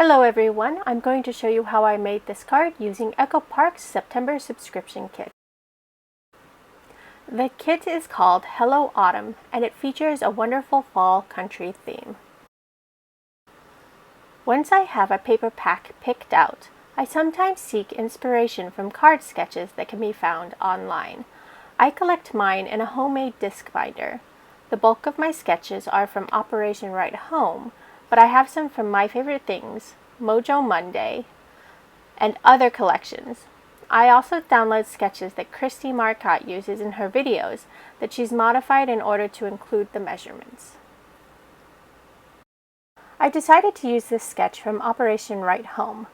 Hello everyone, I'm going to show you how I made this card using Echo Park's September subscription kit. The kit is called Hello Autumn and it features a wonderful fall country theme. Once I have a paper pack picked out, I sometimes seek inspiration from card sketches that can be found online. I collect mine in a homemade disc binder. The bulk of my sketches are from Operation Write Home, but I have some from My Favorite Things, Mojo Monday, and other collections. I also download sketches that Christy Marcotte uses in her videos that she's modified in order to include the measurements. I decided to use this sketch from Operation Write Home.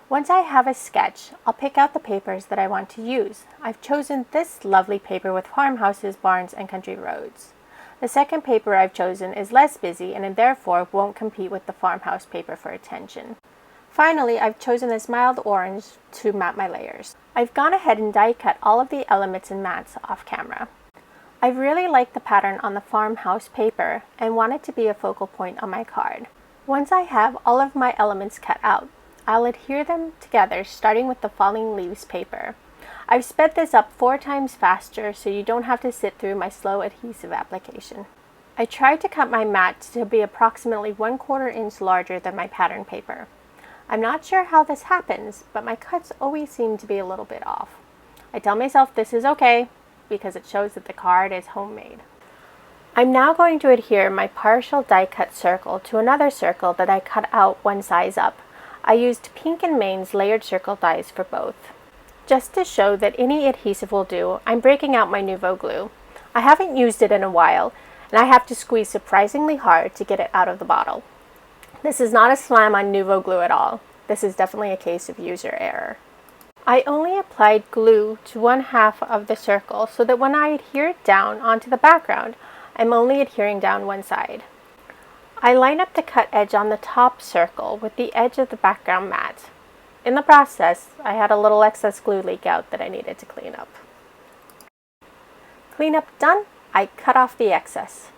Once I have a sketch, I'll pick out the papers that I want to use. I've chosen this lovely paper with farmhouses, barns, and country roads. The second paper I've chosen is less busy and therefore won't compete with the farmhouse paper for attention. Finally, I've chosen this mild orange to map my layers. I've gone ahead and die cut all of the elements and mats off camera. I really like the pattern on the farmhouse paper and want it to be a focal point on my card. Once I have all of my elements cut out, I'll adhere them together starting with the falling leaves paper. I've sped this up 4 times faster so you don't have to sit through my slow adhesive application. I tried to cut my mat to be approximately 1/4 inch larger than my pattern paper. I'm not sure how this happens, but my cuts always seem to be a little bit off. I tell myself this is okay because it shows that the card is homemade. I'm now going to adhere my partial die cut circle to another circle that I cut out 1 size up. I used Pink & Main's layered circle dies for both. Just to show that any adhesive will do, I'm breaking out my Nuvo glue. I haven't used it in a while, and I have to squeeze surprisingly hard to get it out of the bottle. This is not a slam on Nuvo glue at all. This is definitely a case of user error. I only applied glue to 1/2 of the circle so that when I adhere it down onto the background, I'm only adhering down one side. I line up the cut edge on the top circle with the edge of the background mat. In the process, I had a little excess glue leak out that I needed to clean up. Cleanup done, I cut off the excess.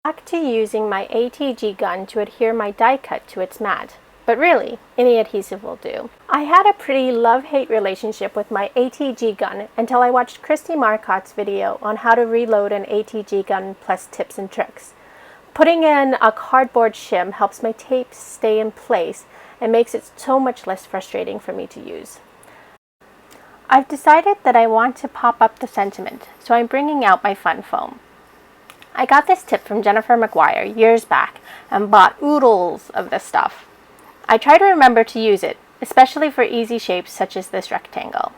Back to using my ATG gun to adhere my die cut to its mat, but really, any adhesive will do. I had a pretty love-hate relationship with my ATG gun until I watched Christy Marcotte's video on how to reload an ATG gun plus tips and tricks. Putting in a cardboard shim helps my tape stay in place and makes it so much less frustrating for me to use. I've decided that I want to pop up the sentiment, so I'm bringing out my fun foam. I got this tip from Jennifer McGuire years back and bought oodles of this stuff. I try to remember to use it, especially for easy shapes such as this rectangle.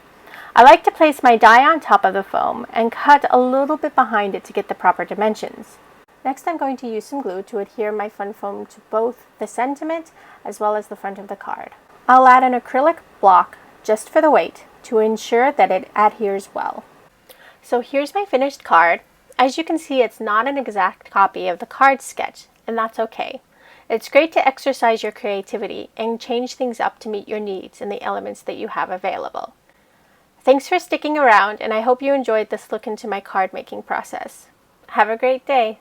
I like to place my die on top of the foam and cut a little bit behind it to get the proper dimensions. Next, I'm going to use some glue to adhere my fun foam to both the sentiment as well as the front of the card. I'll add an acrylic block just for the weight to ensure that it adheres well. So here's my finished card. As you can see, it's not an exact copy of the card sketch, and that's okay. It's great to exercise your creativity and change things up to meet your needs and the elements that you have available. Thanks for sticking around, and I hope you enjoyed this look into my card making process. Have a great day!